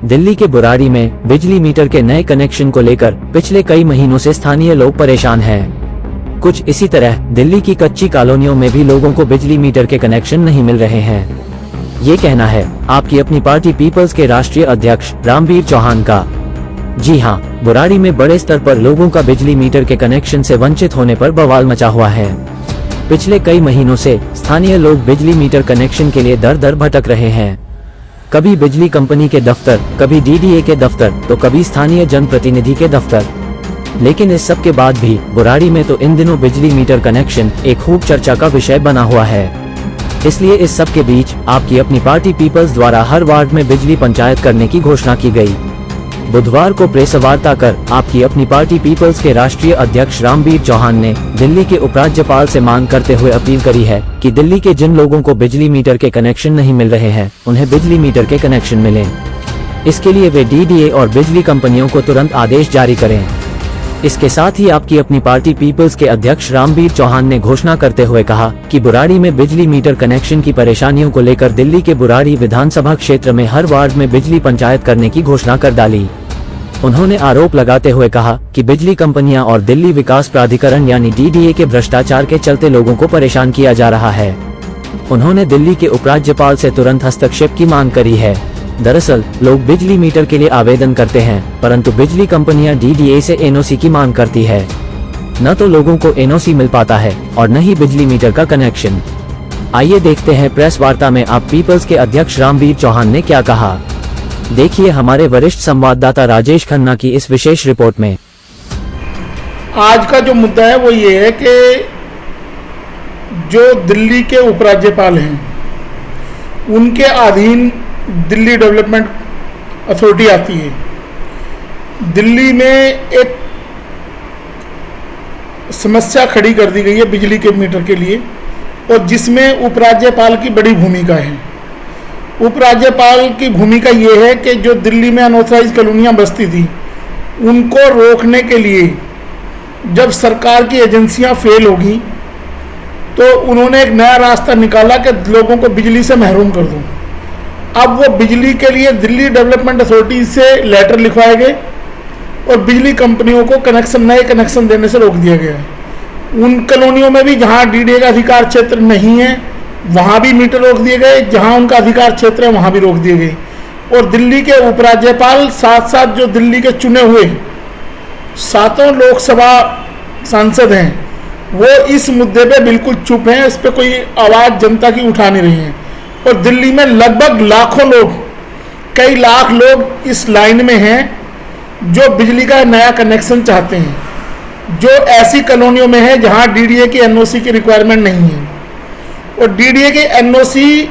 दिल्ली के बुराड़ी में बिजली मीटर के नए कनेक्शन को लेकर पिछले कई महीनों से स्थानीय लोग परेशान हैं। कुछ इसी तरह दिल्ली की कच्ची कॉलोनियों में भी लोगों को बिजली मीटर के कनेक्शन नहीं मिल रहे हैं। ये कहना है आपकी अपनी पार्टी पीपल्स के राष्ट्रीय अध्यक्ष रामवीर चौहान का। जी हां, बुराड़ी में बड़े स्तर पर लोगों का बिजली मीटर के कनेक्शन से वंचित होने पर बवाल मचा हुआ है। पिछले कई महीनों से स्थानीय लोग बिजली मीटर कनेक्शन के लिए दर दर भटक रहे हैं। कभी बिजली कंपनी के दफ्तर, कभी डीडीए के दफ्तर, तो कभी स्थानीय जनप्रतिनिधि के दफ्तर। लेकिन इस सब के बाद भी बुराड़ी में तो इन दिनों बिजली मीटर कनेक्शन एक खूब चर्चा का विषय बना हुआ है। इसलिए इस सब के बीच आपकी अपनी पार्टी पीपल्स द्वारा हर वार्ड में बिजली पंचायत करने की घोषणा की गई। बुधवार को प्रेस वार्ता कर आपकी अपनी पार्टी पीपल्स के राष्ट्रीय अध्यक्ष रामवीर चौहान ने दिल्ली के उपराज्यपाल से मांग करते हुए अपील करी है कि दिल्ली के जिन लोगों को बिजली मीटर के कनेक्शन नहीं मिल रहे हैं, उन्हें बिजली मीटर के कनेक्शन मिलें। इसके लिए वे डीडीए और बिजली कंपनियों को तुरंत आदेश जारी करें। इसके साथ ही आपकी अपनी पार्टी पीपल्स के अध्यक्ष रामवीर चौहान ने घोषणा करते हुए कहा कि बुराड़ी में बिजली मीटर कनेक्शन की परेशानियों को लेकर दिल्ली के बुराड़ी विधानसभा क्षेत्र में हर वार्ड में बिजली पंचायत करने की घोषणा कर डाली। उन्होंने आरोप लगाते हुए कहा कि बिजली कंपनियां और दिल्ली विकास प्राधिकरण यानी डीडीए के भ्रष्टाचार के चलते लोगों को परेशान किया जा रहा है। उन्होंने दिल्ली के उपराज्यपाल से तुरंत हस्तक्षेप की मांग करी है। दरअसल लोग बिजली मीटर के लिए आवेदन करते हैं, परंतु बिजली कंपनियां डीडीए से एनओसी की मांग करती है। न तो लोगों को एनओसी मिल पाता है और न ही बिजली मीटर का कनेक्शन। आइए देखते हैं प्रेस वार्ता में आप पीपल्स के अध्यक्ष रामवीर चौहान ने क्या कहा। देखिए हमारे वरिष्ठ संवाददाता राजेश खन्ना की इस विशेष रिपोर्ट में। आज का जो मुद्दा है वो ये है कि जो दिल्ली के उपराज्यपाल हैं, उनके अधीन दिल्ली डेवलपमेंट अथॉरिटी आती है। दिल्ली में एक समस्या खड़ी कर दी गई है बिजली के मीटर के लिए, और जिसमें उपराज्यपाल की बड़ी भूमिका है। उपराज्यपाल की भूमिका ये है कि जो दिल्ली में अनऑथराइज कॉलोनियाँ बसती थी, उनको रोकने के लिए जब सरकार की एजेंसियां फेल होगी तो उन्होंने एक नया रास्ता निकाला कि लोगों को बिजली से महरूम कर दूं। अब वो बिजली के लिए दिल्ली डेवलपमेंट अथॉरिटी से लेटर लिखवाए गए और बिजली कंपनियों को नए कनेक्शन देने से रोक दिया गया है। उन कॉलोनियों में भी जहाँ डीडीए का अधिकार क्षेत्र नहीं है, वहाँ भी मीटर रोक दिए गए, जहाँ उनका अधिकार क्षेत्र है वहाँ भी रोक दिए गए। और दिल्ली के उपराज्यपाल साथ साथ जो दिल्ली के चुने हुए 7 लोकसभा सांसद हैं, वो इस मुद्दे पे बिल्कुल चुप हैं। इस पे कोई आवाज़ जनता की उठा नहीं रही है। और दिल्ली में लगभग लाखों लोग, कई लाख लोग इस लाइन में हैं जो बिजली का नया कनेक्शन चाहते हैं, जो ऐसी कॉलोनियों में है जहाँ डीडीए की एनओसी की रिक्वायरमेंट नहीं है। और डीडीए की एनओसी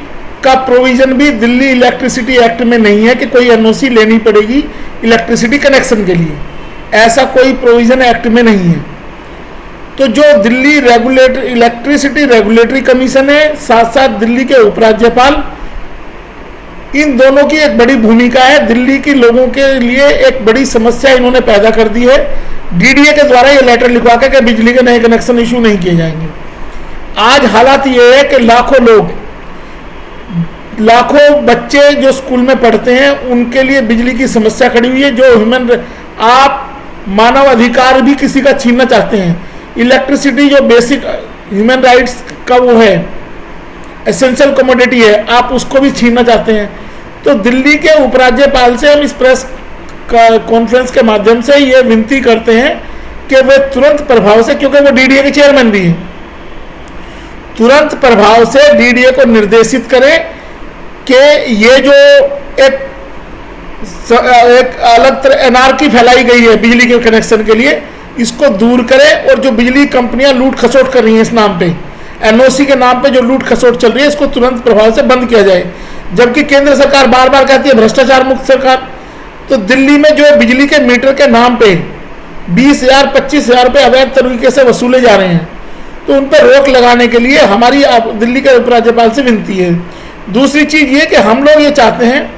का प्रोविजन भी दिल्ली इलेक्ट्रिसिटी एक्ट में नहीं है कि कोई एनओसी लेनी पड़ेगी इलेक्ट्रिसिटी कनेक्शन के लिए। ऐसा कोई प्रोविजन एक्ट में नहीं है। तो जो दिल्ली इलेक्ट्रिसिटी रेगुलेटरी कमीशन है, साथ साथ दिल्ली के उपराज्यपाल, इन दोनों की एक बड़ी भूमिका है। दिल्ली के लोगों के लिए एक बड़ी समस्या इन्होंने पैदा कर दी है। डीडीए के द्वारा ये लेटर लिखवा के बिजली के नए कनेक्शन इशू नहीं किए जाएंगे। आज हालात ये है कि लाखों बच्चे जो स्कूल में पढ़ते हैं, उनके लिए बिजली की समस्या खड़ी हुई है। जो आप मानव अधिकार भी किसी का छीनना चाहते हैं। इलेक्ट्रिसिटी जो बेसिक ह्यूमन राइट्स का वो है, एसेंशियल कमोडिटी है, आप उसको भी छीनना चाहते हैं। तो दिल्ली के उपराज्यपाल से हम इस प्रेस कॉन्फ्रेंस के माध्यम से ये विनती करते हैं कि वे तुरंत प्रभाव से, क्योंकि वो डीडीए के चेयरमैन भी हैं, तुरंत प्रभाव से डीडीए को निर्देशित करें कि ये जो एक अलग तरह एनार्की फैलाई गई है बिजली के कनेक्शन के लिए, इसको दूर करें। और जो बिजली कंपनियां लूट खसोट कर रही हैं इस नाम पे, एनओसी के नाम पे जो लूट खसोट चल रही है, इसको तुरंत प्रभाव से बंद किया जाए। जबकि केंद्र सरकार बार बार कहती है भ्रष्टाचार मुक्त सरकार। तो दिल्ली में जो बिजली के मीटर के नाम पे 20,000 25,000 रुपये अवैध तरीके से वसूले जा रहे हैं, तो उन पर रोक लगाने के लिए हमारी दिल्ली के उपराज्यपाल से विनती है। दूसरी चीज ये कि हम लोग ये चाहते हैं,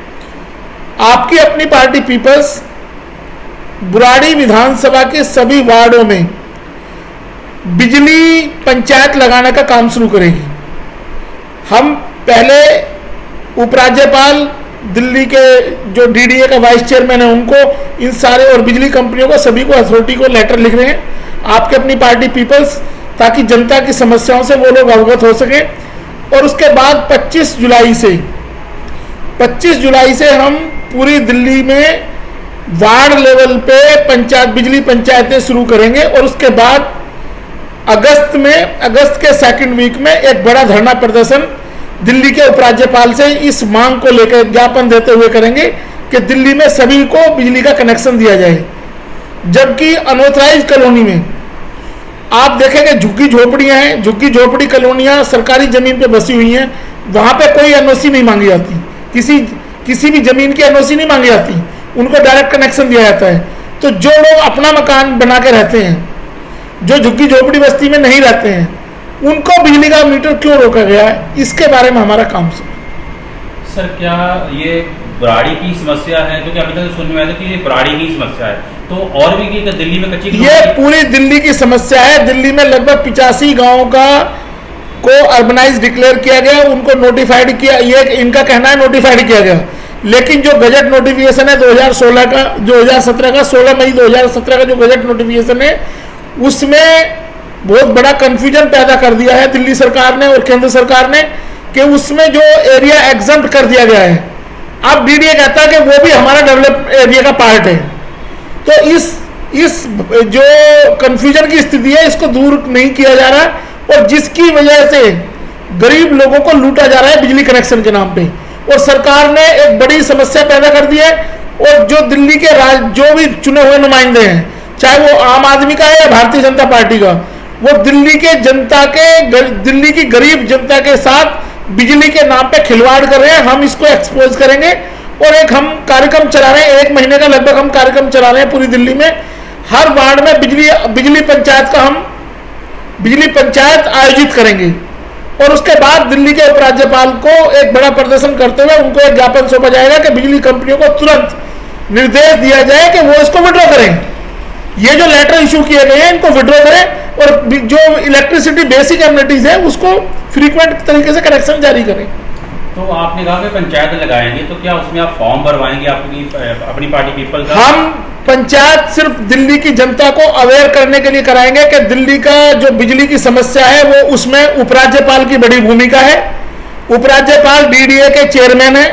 आपकी अपनी पार्टी पीपल्स बुराड़ी विधानसभा के सभी वार्डों में बिजली पंचायत लगाने का काम शुरू करेगी। हम पहले उपराज्यपाल दिल्ली के जो डीडीए का वाइस चेयरमैन है उनको, इन सारे और बिजली कंपनियों को, सभी को, अथॉरिटी को लेटर लिख रहे हैं आपके अपनी पार्टी पीपल्स, ताकि जनता की समस्याओं से वो लोग अवगत हो सके। और उसके बाद 25 जुलाई से हम पूरी दिल्ली में वार्ड लेवल पे पंचायत, बिजली पंचायतें शुरू करेंगे। और उसके बाद अगस्त के सेकंड वीक में एक बड़ा धरना प्रदर्शन दिल्ली के उपराज्यपाल से इस मांग को लेकर ज्ञापन देते हुए करेंगे कि दिल्ली में सभी को बिजली का कनेक्शन दिया जाए। जबकि अनऑथराइज्ड कॉलोनी में आप देखेंगे झुग्गी झोपड़ियां हैं, झुग्गी झोपड़ी कॉलोनियां सरकारी जमीन पे बसी हुई हैं, वहां पे कोई एनओसी नहीं मांगी जाती, किसी भी जमीन की एनओसी नहीं मांगी जाती, उनको डायरेक्ट कनेक्शन दिया जाता है। तो जो लोग अपना मकान बना के रहते हैं, जो झुग्गी झोपड़ी बस्ती में नहीं रहते हैं, उनको बिजली का मीटर क्यों रोका गया है, इसके बारे में हमारा काम सर। क्या ये बुराड़ी की समस्या है? क्योंकि अभी तक सुनने में आया था कि ये बुराड़ी की समस्या है, तो और भी कि दिल्ली में कच्ची, ये पूरी दिल्ली की समस्या है। दिल्ली में लगभग 85 गांवों को अर्बनाइज डिक्लेयर किया गया, उनको नोटिफाइड किया, ये इनका कहना है नोटिफाइड किया गया। लेकिन जो गजट नोटिफिकेशन है 2017 का 16 मई 2017 का जो गजट नोटिफिकेशन है, उसमें बहुत बड़ा कंफ्यूजन पैदा कर दिया है दिल्ली सरकार ने और केंद्र सरकार ने, कि उसमें जो एरिया एग्जम्प्ट कर दिया गया है, अब डीडीए कहता है कि वो भी हमारा डेवलप एरिया का पार्ट है। तो इस जो कंफ्यूजन की स्थिति है, इसको दूर नहीं किया जा रहा, और जिसकी वजह से गरीब लोगों को लूटा जा रहा है बिजली कनेक्शन के नाम पे। और सरकार ने एक बड़ी समस्या पैदा कर दी है। और जो दिल्ली के जो भी चुने हुए नुमाइंदे हैं, चाहे वो आम आदमी का है या भारतीय जनता पार्टी का, वो दिल्ली की गरीब जनता के साथ बिजली के नाम पे खिलवाड़ कर रहे हैं। हम इसको एक्सपोज करेंगे और एक हम कार्यक्रम चला रहे हैं, 1 महीने का लगभग हम कार्यक्रम चला रहे हैं पूरी दिल्ली में। हर वार्ड में बिजली पंचायत आयोजित करेंगे। और उसके बाद दिल्ली के उपराज्यपाल को एक बड़ा प्रदर्शन करते हुए उनको एक ज्ञापन सौंपा जाएगा कि बिजली कंपनियों को तुरंत निर्देश दिया जाए कि वो इसको विड्रॉ करें। ये जो लेटर इशू किए गए हैं, इनको विड्रॉ करें, और जो इलेक्ट्रिसिटी बेसिक एमिनिटीज है उसको फ्रीक्वेंट तरीके से कनेक्शन जारी करें। तो आपने कहा कि पंचायत लगाएंगे, तो क्या उसमें आप फॉर्म भरवाएंगे अपनी पार्टी पीपल का? हम पंचायत सिर्फ दिल्ली की जनता को अवेयर करने के लिए कराएंगे कि दिल्ली का जो बिजली की समस्या है वो उसमें उपराज्यपाल की बड़ी भूमिका है। उपराज्यपाल डीडीए के चेयरमैन है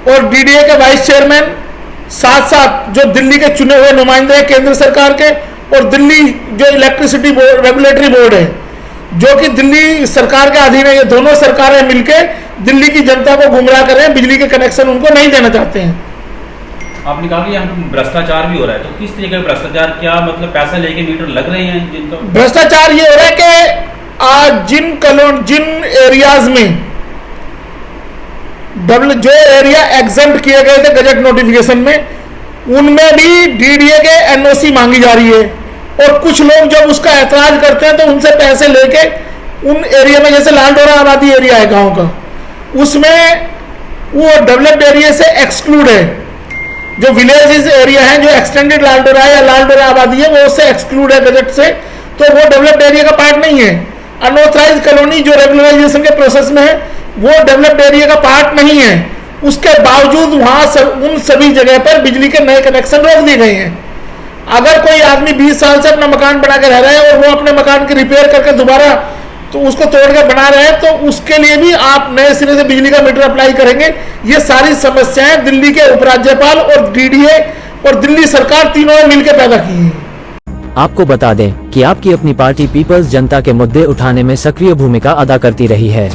और डीडीए के वाइस चेयरमैन, साथ साथ जो दिल्ली के चुने हुए नुमाइंदे हैं केंद्र सरकार के, और दिल्ली जो इलेक्ट्रिसिटी बोर्ड, रेगुलेटरी बोर्ड है, जो कि दिल्ली सरकार के अधीन है, ये दोनों सरकारें मिलकर दिल्ली की जनता को गुमराह कर रहे हैं, बिजली के कनेक्शन उनको नहीं देना चाहते हैं। आपने कहा कि यहाँ भ्रष्टाचार भी हो रहा है, तो किस तरीके का भ्रष्टाचार? क्या मतलब पैसा लेके मीटर लग रहे हैं जिनको? भ्रष्टाचार ये हो रहा है कि आज जिन एरियाज में जो एरिया एग्जम्प्ट किए गए थे गजट नोटिफिकेशन में, उनमें भी डीडीए के एनओसी मांगी जा रही है। और कुछ लोग जब उसका ऐतराज करते हैं तो उनसे पैसे लेके उन एरिया में, जैसे लालडोरा आबादी एरिया है गांव का, उसमें वो डेवलप्ड एरिया से एक्सक्लूड है। जो विलेजेस एरिया है, जो एक्सटेंडेड लालडोरा है या लालडोरा आबादी है, वो उससे एक्सक्लूड है गजट से, तो वो डेवलप्ड एरिया का पार्ट नहीं है। अनऑथराइज्ड कॉलोनी जो रेगुलराइजेशन के प्रोसेस में है, वो डेवलप्ड एरिया का पार्ट नहीं है। उसके बावजूद वहां उन सभी जगह पर बिजली के नए कनेक्शन रोक दिए गए हैं। अगर कोई आदमी 20 साल से अपना मकान बना के रह रहा है और वो अपने मकान की रिपेयर करके दोबारा तो उसको तोड़ के बना रहे हैं, तो उसके लिए भी आप नए सिरे से बिजली का मीटर अप्लाई करेंगे। ये सारी समस्याएं दिल्ली के उपराज्यपाल और डीडीए और दिल्ली सरकार तीनों ने मिलकर पैदा की हैं। आपको बता दें कि आपकी अपनी पार्टी पीपल्स जनता के मुद्दे उठाने में सक्रिय भूमिका अदा करती रही है।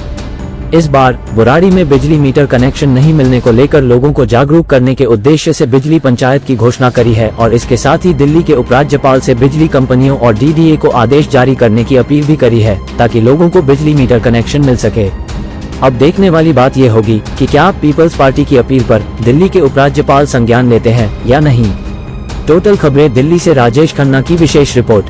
इस बार बुराड़ी में बिजली मीटर कनेक्शन नहीं मिलने को लेकर लोगों को जागरूक करने के उद्देश्य से बिजली पंचायत की घोषणा करी है और इसके साथ ही दिल्ली के उपराज्यपाल से बिजली कंपनियों और डीडीए को आदेश जारी करने की अपील भी करी है, ताकि लोगों को बिजली मीटर कनेक्शन मिल सके। अब देखने वाली बात यह होगी कि क्या पीपल्स पार्टी की अपील पर दिल्ली के उपराज्यपाल संज्ञान लेते हैं या नहीं। टोटल खबरें दिल्ली से राजेश खन्ना की विशेष रिपोर्ट।